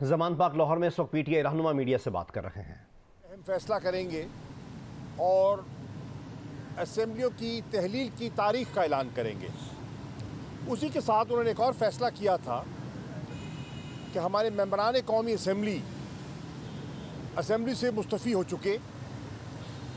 ज़मान पाक लाहौर में इस वक्त पीटीआई रहनुमा मीडिया से बात कर रहे हैं। अहम फैसला करेंगे और असेंबलियों की तहलील की तारीख का ऐलान करेंगे। उसी के साथ उन्होंने एक और फैसला किया था कि हमारे मेंबरान कौमी असेंबली से मुस्तफ़ी हो चुके,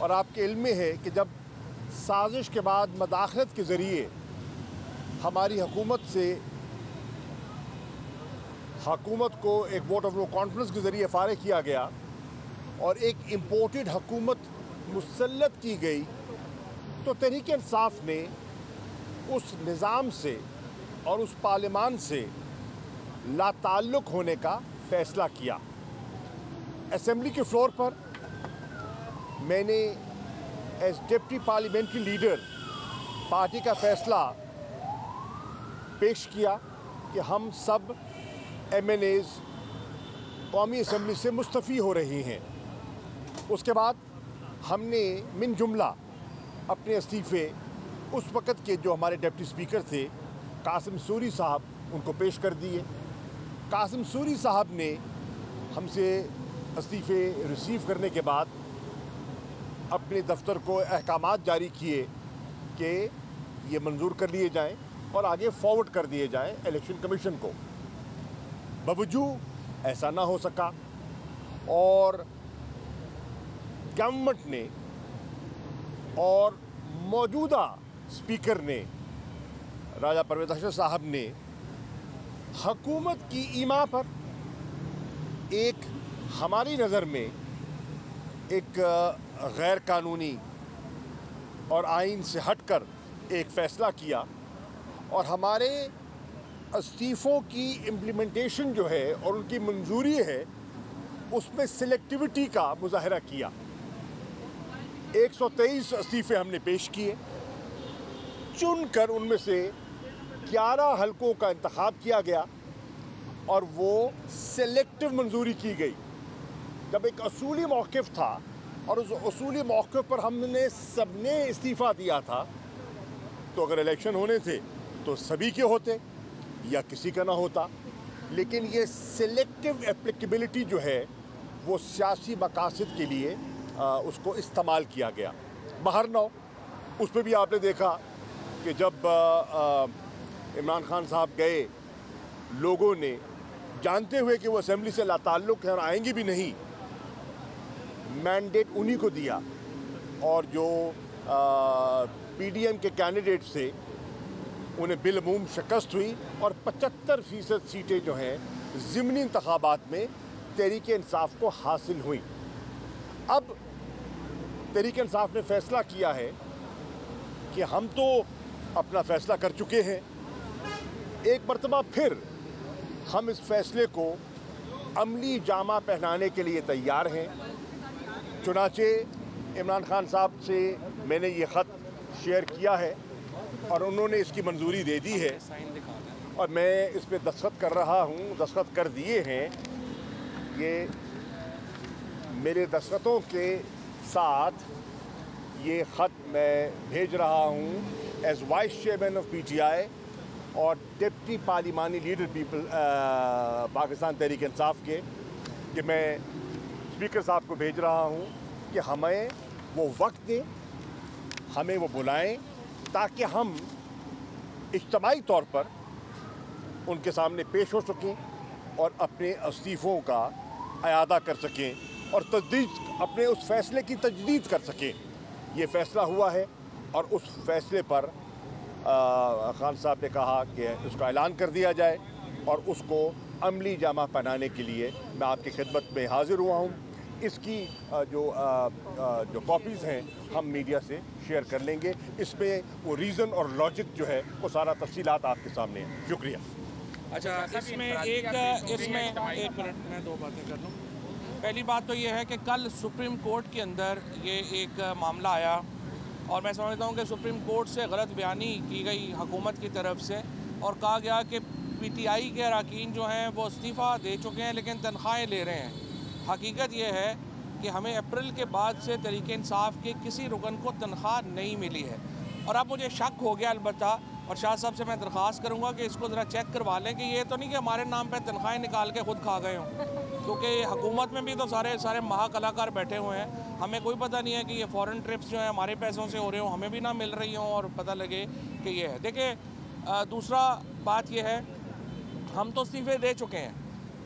और आपके इल्म में है कि जब साजिश के बाद मदाखलत के ज़रिए हमारी हुकूमत को एक वोट ऑफ नो कॉन्फिडेंस के ज़रिए फ़ारिग किया गया और एक इम्पोर्टेड हुकूमत मुसल्लत की गई, तो तहरीक इंसाफ ने उस निज़ाम से और उस पार्लियामान से लाताल्लुक़ होने का फ़ैसला किया। असेंबली के फ्लोर पर मैंने as deputy parliamentary leader party का फ़ैसला पेश किया कि हम सब MNAs कौमी असेंबली से मुस्तफ़ी हो रही हैं। उसके बाद हमने मिन जुमला अपने इस्तीफ़े उस वक़्त के जो हमारे डिप्टी स्पीकर थे कासिम सूरी साहब, उनको पेश कर दिए। कासिम सूरी साहब ने हमसे इस्तीफ़े रिसीव करने के बाद अपने दफ्तर को अहकामात जारी किए कि ये मंजूर कर लिए जाएं और आगे फॉरवर्ड कर दिए जाएं इलेक्शन कमीशन को। बावजूद ऐसा ना हो सका और गवर्नमेंट ने और मौजूदा स्पीकर ने राजा परवेज़ अहमद साहब ने हुकूमत की ईमा पर एक हमारी नज़र में एक गैर कानूनी और आइन से हटकर एक फ़ैसला किया और हमारे इस्तीफ़ों की इम्प्लीमेंटेशन जो है और उनकी मंजूरी है उसमें सिलेक्टिविटी का मुजाहरा किया। 123 इस्तीफ़े हमने पेश किए, चुनकर उनमें से 11 हलकों का इंतखाब किया गया और वो सेलेक्टिव मंजूरी की गई। जब एक असूली मौक़िफ़ था और उस असूली मौक़िफ़ पर हमने सबने इस्तीफ़ा दिया था, तो अगर इलेक्शन होने थे तो सभी के होते या किसी का ना होता, लेकिन ये सिलेक्टिव एप्लीकेबिलिटी जो है वो सियासी मकासद के लिए उसको इस्तेमाल किया गया। बाहर ना हो, उस पर भी आपने देखा कि जब इमरान खान साहब गए, लोगों ने जानते हुए कि वो असेंबली से लाताल्लुक़ है और आएंगे भी नहीं, मैंडेट उन्हीं को दिया और जो PDM के कैंडिडेट से उन्हें बिलमूम शिकस्त हुई और 75% सीटें जो हैं ज़िमनी इंतखाबात में तहरीक इंसाफ को हासिल हुई। अब तहरीक इंसाफ ने फ़ैसला किया है कि हम तो अपना फ़ैसला कर चुके हैं, एक मरतबा फिर हम इस फ़ैसले को अमली जामा पहनाने के लिए तैयार हैं। चुनाचे इमरान खान साहब से मैंने ये ख़त शेयर किया है और उन्होंने इसकी मंजूरी दे दी है और मैं इस पर दस्तखत कर रहा हूँ, दस्तखत कर दिए हैं। ये मेरे दस्तखतों के साथ ये ख़त मैं भेज रहा हूँ as vice chairman of PTI और डिप्टी पार्लिमानी लीडर पाकिस्तान तहरीक इंसाफ के, कि मैं स्पीकर साहब को भेज रहा हूँ कि हमें वो वक्त दें, हमें वो बुलाएं ताकि हम इज्तिमाई तौर पर उनके सामने पेश हो सकें और अपने इस्तीफ़ों का अयादा कर सकें और तजदीद अपने उस फ़ैसले की तजदीद कर सकें। ये फ़ैसला हुआ है और उस फ़ैसले पर खान साहब ने कहा कि उसका ऐलान कर दिया जाए और उसको अमली जामा पहनाने के लिए मैं आपकी खिदमत में हाज़िर हुआ हूँ। इसकी जो कॉपीज़ हैं हम मीडिया से शेयर कर लेंगे। इसमें वो रीज़न और लॉजिक जो है वो सारा तफसीलात आपके सामने है। शुक्रिया। अच्छा, इसमें एक मिनट मैं दो बातें कर लूँ। पहली बात तो ये है कि कल सुप्रीम कोर्ट के अंदर ये एक मामला आया और मैं समझता हूँ कि सुप्रीम कोर्ट से गलत बयानी की गई हुकूमत की तरफ से और कहा गया कि PTI के अरकान जो हैं वो इस्तीफ़ा दे चुके हैं लेकिन तनख्वाहें ले रहे हैं। हकीकत यह है कि हमें अप्रैल के बाद से तहरीक इंसाफ के किसी रुकन को तनख्वाह नहीं मिली है और अब मुझे शक हो गया अलबत्ता और शाह साहब से मैं दरख्वास्त करूँगा कि इसको ज़रा चेक करवा लें कि ये तो नहीं कि हमारे नाम पर तनख्वाहें निकाल के खुद खा गए हों, क्योंकि हुकूमत में भी तो सारे महाकलाकार बैठे हुए हैं। हमें कोई पता नहीं है कि ये फ़ॉरेन ट्रिप्स जो है हमारे पैसों से हो रहे हो, हमें भी ना मिल रही हों और पता लगे कि ये है। देखिए दूसरा बात ये है, हम तो इस्तीफ़े दे चुके हैं।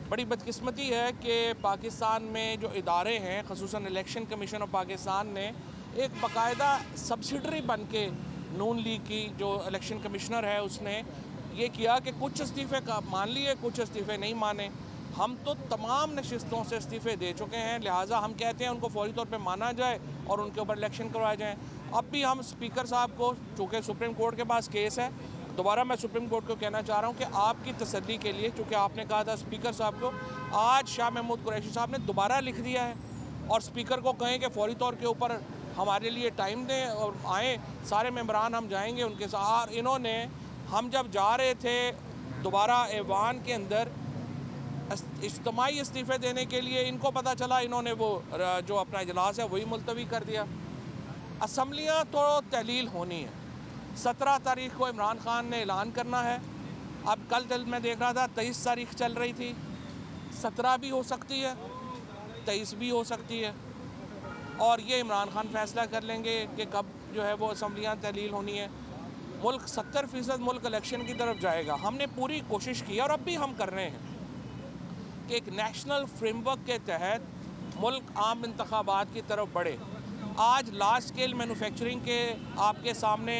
बड़ी बदकिस्मती है कि पाकिस्तान में जो इदारे हैं, ख़ुसूसन इलेक्शन कमीशन ऑफ पाकिस्तान ने एक बाकायदा सब्सिडरी बन के नून लीग की जो इलेक्शन कमिश्नर है उसने ये किया कि कुछ इस्तीफ़े का मान लिए, कुछ इस्तीफ़े नहीं माने। हम तो तमाम नशिस्तों से इस्तीफ़े दे चुके हैं, लिहाजा हम कहते हैं उनको फौरी तौर पे माना जाए और उनके ऊपर इलेक्शन करवाए जाएँ। अब भी हम स्पीकर साहब को, चूँकि सुप्रीम कोर्ट के पास केस है, दोबारा मैं सुप्रीम कोर्ट को कहना चाह रहा हूँ कि आपकी तसल्ली के लिए, चूँकि आपने कहा था स्पीकर साहब को, आज शाह महमूद कुरैशी साहब ने दोबारा लिख दिया है और स्पीकर को कहें कि फौरी तौर के ऊपर हमारे लिए टाइम दें और आएँ, सारे मेंबरान हम जाएंगे उनके साथ। और इन्होंने, हम जब जा रहे थे दोबारा ऐवान के अंदर इज्तिमाई इस्तीफ़े देने के लिए, इनको पता चला इन्होंने वो जो अपना इजलास है वही मुलतवी कर दिया। असम्बलियाँ तो तहलील होनी है, 17 तारीख को इमरान खान ने ऐलान करना है। अब कल मैं देख रहा था 23 तारीख चल रही थी, 17 भी हो सकती है, 23 भी हो सकती है, और ये इमरान खान फैसला कर लेंगे कि कब जो है वो असम्बलियाँ तहलील होनी है। मुल्क 70% मुल्क इलेक्शन की तरफ जाएगा। हमने पूरी कोशिश की और अब भी हम कर रहे हैं कि एक नेशनल फ्रेमवर्क के तहत मुल्क आम इंतखाबात की तरफ बढ़े। आज लार्ज स्केल मैन्युफैक्चरिंग के आपके सामने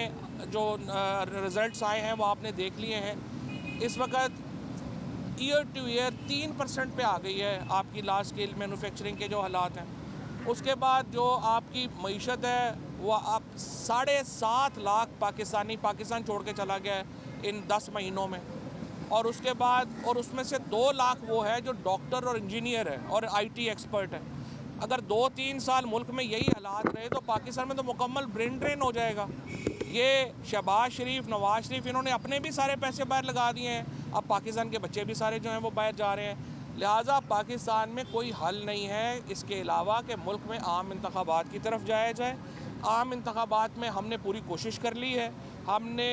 जो रिज़ल्ट्स आए हैं वो आपने देख लिए हैं। इस वक्त ईयर टू ईयर 3% पे आ गई है आपकी लार्ज स्केल मैन्युफैक्चरिंग के जो हालात हैं। उसके बाद जो आपकी मईशत है वो आप 7.5 लाख पाकिस्तान छोड़ के चला गया है इन 10 महीनों में, और उसके बाद और उसमें से 2 लाख वो है जो डॉक्टर और इंजीनियर है और IT एक्सपर्ट है। अगर 2-3 साल मुल्क में यही हालात रहे तो पाकिस्तान में तो मुकम्मल ब्रेन ड्रेन हो जाएगा। ये शहबाज शरीफ, नवाज शरीफ, इन्होंने अपने भी सारे पैसे बाहर लगा दिए हैं। अब पाकिस्तान के बच्चे भी सारे जो हैं वो बाहर जा रहे हैं। लिहाजा पाकिस्तान में कोई हल नहीं है इसके अलावा कि मुल्क में आम इंतखाबात की तरफ जाया जाए। आम इंतखाबात में हमने पूरी कोशिश कर ली है, हमने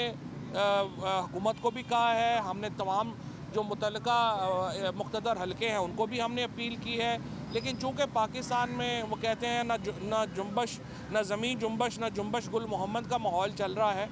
हुकूमत को भी कहा है, हमने तमाम जो मुतल्लिका मुक़्तदर हलके हैं उनको भी हमने अपील की है। लेकिन चूँकि पाकिस्तान में वो कहते हैं ना जुम्बश, ना ज़मीन जुम्बश, ना जुम्बश गुल मोहम्मद का माहौल चल रहा है,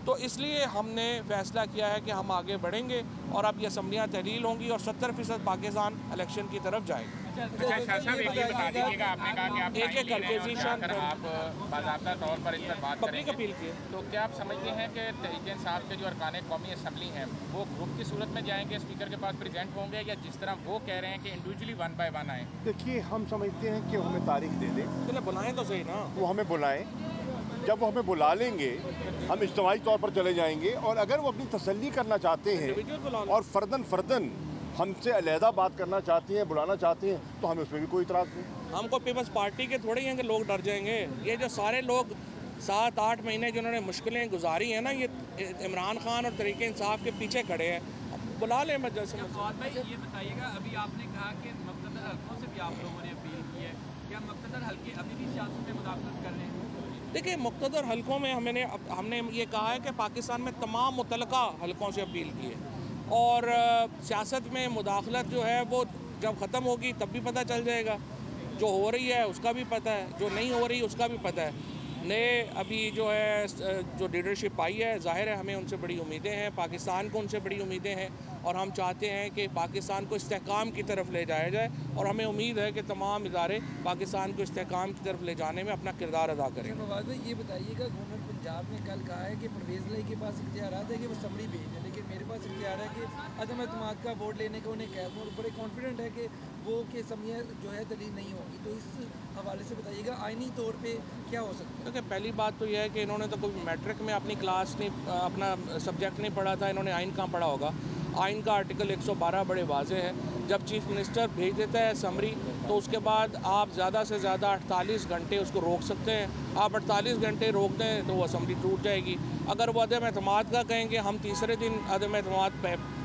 तो इसलिए हमने फ़ैसला किया है कि हम आगे बढ़ेंगे और अब ये असम्बलियाँ तहलील होंगी और 70% पाकिस्तान इलेक्शन की तरफ जाएगा। अच्छा शाह साहब, एक ये बता दीजिएगा, आपने कहा कि आप एक करके जीशान आप बाज़ाब्ता तौर पर इस पर बात पब्लिक अपील की, तो क्या आप समझते हैं कि तहरीक-ए-इंसाफ के जो अरकान कौमी असम्बली हैं वो ग्रुप की सूरत में जाएंगे, स्पीकर के पास प्रेजेंट होंगे, या जिस तरह वो कह रहे हैं कि इंडिविजुअली 1 बाय 1 आएँ? देखिए, हम समझते हैं कि हमें तारीख दे दें, चले बुलाएँ तो सही ना, वो हमें बुलाएँ। जब वो हमें बुला लेंगे हम इज्तिमाई तौर पर चले जाएंगे, और अगर वो अपनी तसल्ली करना चाहते हैं और फ़र्दन हमसे अलहदा बात करना चाहते हैं, बुलाना चाहते हैं, तो हमें उसमें भी कोई इतराज़ नहीं। हमको पीपल्स पार्टी के थोड़े हैं कि लोग डर जाएंगे। ये जो सारे लोग 7-8 महीने जिन्होंने मुश्किलें गुजारी हैं ना, ये इमरान खान और तहरीक इंसाफ के पीछे खड़े हैं, बुला लें मत जैसे। भाई ये बताइएगा, अभी आपने कहा कि मुक़्तदर हल्कों से भी आप लोगों ने अपील की है, क्या मुक़्तदर हल्के अभी भी सियासत में मुदाखलत कर रहे हैं? देखिए, मुक़्तदर हल्कों में हमने ये कहा है कि पाकिस्तान में तमाम मुतल्लिका हल्कों से अपील की है, और सियासत में मुदाखलत जो है वो जब ख़त्म होगी तब भी पता चल जाएगा। जो हो रही है उसका भी पता है, जो नहीं हो रही उसका भी पता है। नए अभी जो है जो लीडरशिप आई है, ज़ाहिर है हमें उनसे बड़ी उम्मीदें हैं, पाकिस्तान को उनसे बड़ी उम्मीदें हैं, और हम चाहते हैं कि पाकिस्तान को इस्तेहकाम की तरफ ले जाया जाए, और हमें उम्मीद है कि तमाम इदारे पाकिस्तान को इस्तेहकाम की तरफ ले जाने में अपना किरदार अदा करेंगे। नवाज़ भाई ये बताइएगा, गवर्नर पंजाब ने कल कहा है कि परवेज़ लाई के पास इख्तियारात है कि वो समरी भेजें, लेकिन मेरे पास इख्तियार है कि अदम एतमाद का वोट लेने का उन्हें कह दूँ, और बड़े कॉन्फिडेंट है कि वो कि असम्बलियाँ जो है दलील नहीं होगी। तो इस हवाले से बताइएगा आइनी तौर पे क्या हो सकता है? देखिए, पहली बात तो यह है कि इन्होंने तो कोई मैट्रिक में अपनी क्लास नहीं, अपना सब्जेक्ट नहीं पढ़ा था, इन्होंने आइन कहाँ पढ़ा होगा। आइन का आर्टिकल 112 बड़े वाज़ेह है, जब चीफ मिनिस्टर भेज देता है समरी तो उसके बाद आप ज़्यादा से ज़्यादा 48 घंटे उसको रोक सकते हैं। आप 48 घंटे रोक दें तो वो असम्बली टूट जाएगी। अगर वो अदम एतमाद का कहेंगे हम तीसरे दिन अदम एतमाद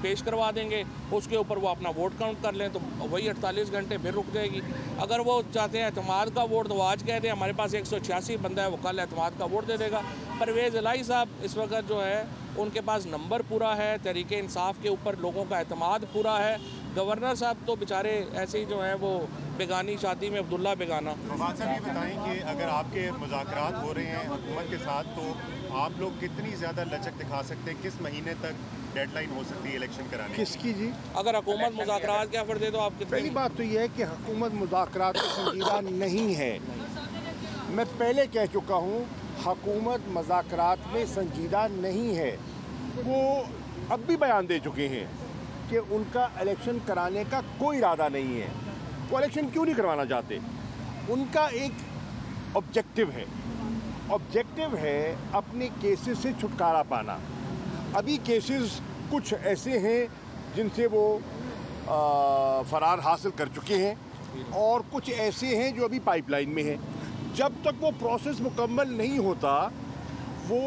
पेश करवा देंगे, उसके ऊपर वो अपना वोट काउंट कर लें तो वही 48 घंटे फिर रुक जाएगी। अगर वो चाहते हैं एतमाद का वोट तो वो आज कह दें हमारे पास 186 बंदा है, वो कल एतमाद का वोट दे देगा। परवेज़ इलाही साहब इस वक्त जो है उनके पास नंबर पूरा है, तहरीक इंसाफ के ऊपर लोगों का एतमाद पूरा है। गवर्नर साहब तो बेचारे ऐसे ही जो हैं वो बेगानी शादी में अब्दुल्ला बेगाना। फवाद साहब ये बताएं कि अगर आपके मुज़ाकरात हो रहे हैं हुकूमत के साथ तो आप लोग कितनी ज़्यादा लचक दिखा सकते हैं, किस महीने तक डेडलाइन हो सकती है इलेक्शन कराने की? किसकी जी? अगर हुकूमत मुज़ाकरात के ऑफर दे तो आप पहली बात तो ये है कि हुकूमत मुज़ाकरात को संजीदा नहीं है। मैं पहले कह चुका हूँ हुकूमत मुज़ाकरात में संजीदा नहीं है। वो अब भी बयान दे चुके हैं कि उनका इलेक्शन कराने का कोई इरादा नहीं है। वो इलेक्शन क्यों नहीं करवाना चाहते? उनका एक ऑब्जेक्टिव है अपने केसेस से छुटकारा पाना। अभी केसेस कुछ ऐसे हैं जिनसे वो फरार हासिल कर चुके हैं और कुछ ऐसे हैं जो अभी पाइपलाइन में हैं। जब तक वो प्रोसेस मुकम्मल नहीं होता वो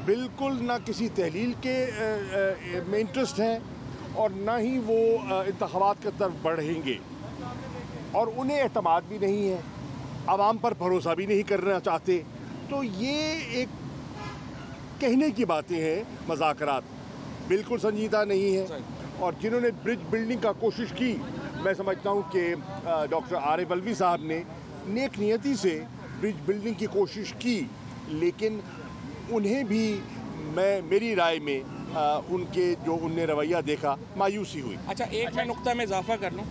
बिल्कुल ना किसी तहलील के में इंटरेस्ट हैं और ना ही वो इंतखाबात की तरफ बढ़ेंगे और उन्हें एतमाद भी नहीं है, आवाम पर भरोसा भी नहीं करना चाहते। तो ये एक कहने की बातें हैं, मज़ाकरात बिल्कुल संजीदा नहीं है। और जिन्होंने ब्रिज बिल्डिंग का कोशिश की, मैं समझता हूँ कि डॉक्टर आरिफ अलवी साहब ने नेक नियति से ब्रिज बिल्डिंग की कोशिश की, लेकिन उन्हें भी मेरी राय में उनके जो उनने रवैया देखा मायूसी हुई। अच्छा, एक मैं नुक्ता में इजाफा कर लूँ,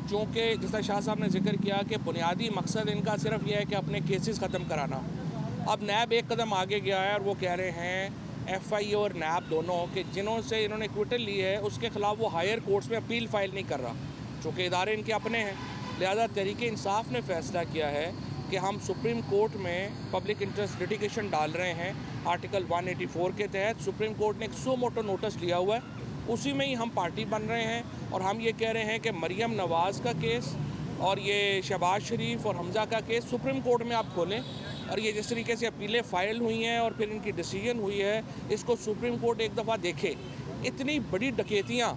चूँकि जिस तरह शाह साहब ने जिक्र किया कि बुनियादी मकसद इनका सिर्फ यह है कि अपने केसेस ख़त्म कराना। अब नैब एक कदम आगे गया है और वो कह रहे हैं FI और नैब दोनों के जिन्हों से इन्होंने क्विटल ली है उसके ख़िलाफ़ वो हायर कोर्ट्स में अपील फ़ाइल नहीं कर रहा, चूँकि इदारे इनके अपने हैं। लिहाजा तहरीक इंसाफ ने फ़ैसला किया है कि हम सुप्रीम कोर्ट में पब्लिक इंटरेस्ट लिटिगेशन डाल रहे हैं। आर्टिकल 184 के तहत सुप्रीम कोर्ट ने एक सो मोटो नोटिस लिया हुआ है, उसी में ही हम पार्टी बन रहे हैं और हम ये कह रहे हैं कि मरियम नवाज़ का केस और ये शहबाज शरीफ और हमज़ा का केस सुप्रीम कोर्ट में आप खोलें और ये जिस तरीके से अपीलें फ़ाइल हुई हैं और फिर इनकी डिसीजन हुई है, इसको सुप्रीम कोर्ट एक दफ़ा देखे। इतनी बड़ी डकैतियाँ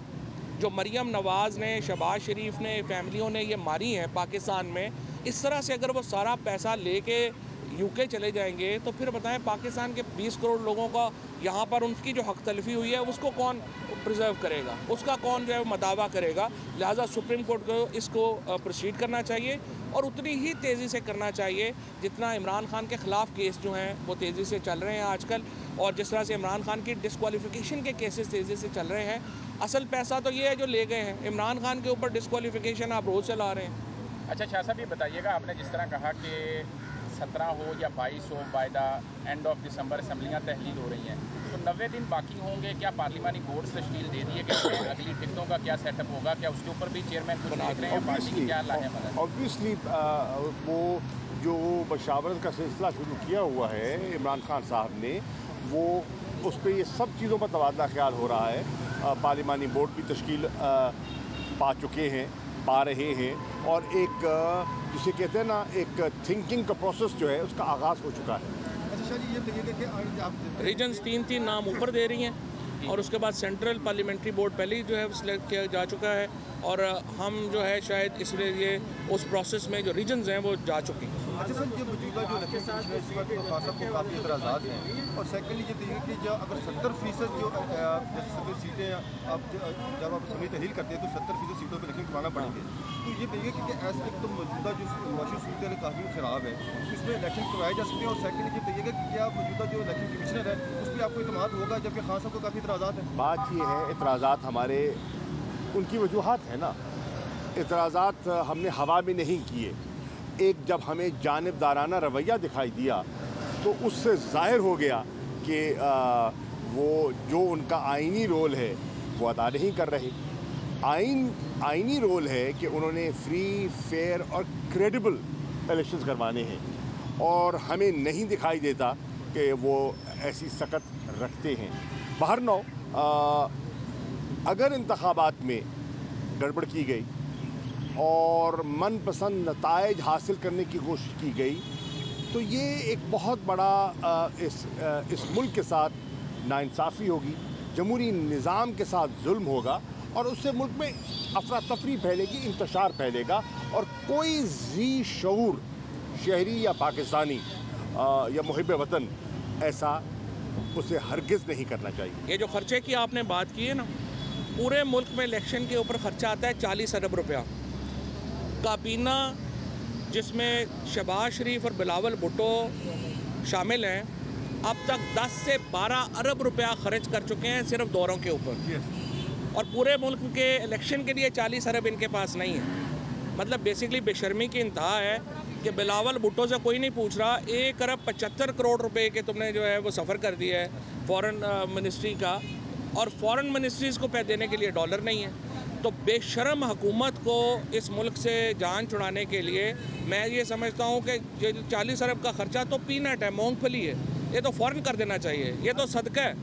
जो मरियम नवाज़ ने, शहबाज शरीफ ने, फैमिलियों ने ये मारी हैं पाकिस्तान में, इस तरह से अगर वो सारा पैसा लेके UK चले जाएंगे तो फिर बताएं पाकिस्तान के 20 करोड़ लोगों का यहाँ पर उनकी जो हक तलफी हुई है उसको कौन प्रिजर्व करेगा, उसका कौन जो है मदावा करेगा। लिहाजा सुप्रीम कोर्ट को इसको प्रोसीड करना चाहिए और उतनी ही तेज़ी से करना चाहिए जितना इमरान खान के ख़िलाफ़ केस जो हैं वो तेज़ी से चल रहे हैं आजकल, और जिस तरह से इमरान खान की डिस्क्वालिफिकेशन के केसेस तेज़ी से चल रहे हैं। असल पैसा तो ये है जो ले गए हैं, इमरान खान के ऊपर डिस्क्वालिफिकेशन आप रोज़ चला रहे हैं। अच्छा शाह साहब, ये बताइएगा, आपने जिस तरह कहा कि 17 हो या 22 हो, by the end of December असम्बलियाँ तहलील हो रही हैं, तो 90 दिन बाकी होंगे। क्या पार्लिमानी बोर्ड तश्कील दे दिए गए हैं? अगली टिकटों का क्या सेटअप होगा? क्या उसके ऊपर भी चेयरमैन कुछ देख रहे हैं? पार्टी की क्या लाहेमत? ऑब्वियसली वो जो मशावरत का सिलसिला शुरू किया हुआ है इमरान खान साहब ने, वो उस पर ये सब चीज़ों पर तबादला ख्याल हो रहा है। पार्लिमानी बोर्ड भी तश्कील पा चुके हैं, पा रहे हैं, और एक जिसे कहते हैं ना एक थिंकिंग का प्रोसेस जो है उसका आगाज़ हो चुका है। रीजन्स 3 नाम ऊपर दे रही हैं और उसके बाद सेंट्रल पार्लियामेंट्री बोर्ड पहले ही जो है सिलेक्ट किया जा चुका है और हम जो है शायद इसलिए उस प्रोसेस में जो रीजन्स हैं वो जा चुके हैं। अच्छा सर, ये मौजूदा जो इलेक्शन कमीशन है इस वक्त खासा को काफ़ी एतराज़ात हैं, और सेकेंडली ये देखिए कि जो अगर 70% जो जैसे सीटें आप जब आप असम्बली तहलील करते हैं तो 70% सीटों पर इलेक्शन करवाना पड़ेंगे, तो ये देखिए कि ऐसा एक तो मौजूदा जो मुआशी सूरत काफ़ी ख़राब है, इसमें इलेक्शन करवाए जा सकते हैं। और सेकेंडली ये देखिएगा कि क्या मौजूदा जो इलेक्शन कमिश्नर है उस पर आपको इत्मीनान होगा, जबकि खान साहब को काफ़ी एतराज़ात हैं। बात ये है, एतराज़ात हमारे उनकी वजूहात है ना, एतराज़ात हमने हवा में नहीं किए। एक जब हमें जानिबदाराना रवैया दिखाई दिया तो उससे ज़ाहिर हो गया कि वो जो उनका आइनी रोल है वो अदा नहीं कर रहे। आइनी रोल है कि उन्होंने फ्री, फेयर और क्रेडिबल इलेक्शंस करवाने हैं, और हमें नहीं दिखाई देता कि वो ऐसी सकत रखते हैं। बहरनौ अगर इंतखाबात में गड़बड़ की गई और मनपसंद नताइज हासिल करने की कोशिश की गई, तो ये एक बहुत बड़ा इस मुल्क के साथ नाइंसाफ़ी होगी, जमहूरी निज़ाम के साथ जुल्म होगा और उससे मुल्क में अफरा तफरी फैलेगी, इंतशार फैलेगा और कोई ज़ी शऊर शहरी या पाकिस्तानी या मुहिब वतन ऐसा उसे हरगिज़ नहीं करना चाहिए। ये जो खर्चे की आपने बात की है ना, पूरे मुल्क में इलेक्शन के ऊपर खर्चा आता है 40 अरब रुपया। काबीना जिसमें शहबाज शरीफ और बिलावल भुट्टो शामिल हैं, अब तक 10 से 12 अरब रुपया खर्च कर चुके हैं सिर्फ दौरों के ऊपर, और पूरे मुल्क के इलेक्शन के लिए 40 अरब इनके पास नहीं है। मतलब बेसिकली बेशर्मी की इंतहा है कि बिलावल भुट्टो से कोई नहीं पूछ रहा 1 अरब 75 करोड़ रुपए के तुमने जो है वो सफ़र कर दिया है फॉरेन मिनिस्ट्री का, और फॉरेन मिनिस्ट्रीज़ को पैसे देने के लिए डॉलर नहीं है। तो बेशर्म हुकूमत को इस मुल्क से जान छुड़ाने के लिए मैं ये समझता हूँ कि ये 40 अरब का ख़र्चा तो पीनट है, मूंगफली है, ये तो फ़ौरन कर देना चाहिए, ये तो सदका है।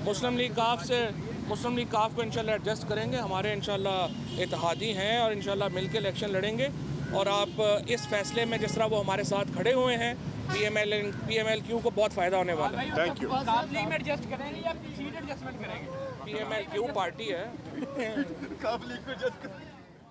मुस्लिम लीग काफ को इंशाल्लाह एडजस्ट करेंगे, हमारे इंशाल्लाह इत्तेहादी हैं और इंशाल्लाह मिलकर इलेक्शन लड़ेंगे। और आप इस फैसले में जिस तरह वो हमारे साथ खड़े हुए हैं, PMLQ को बहुत फ़ायदा होने वाला है। Thank you. PMLQ पार्टी है।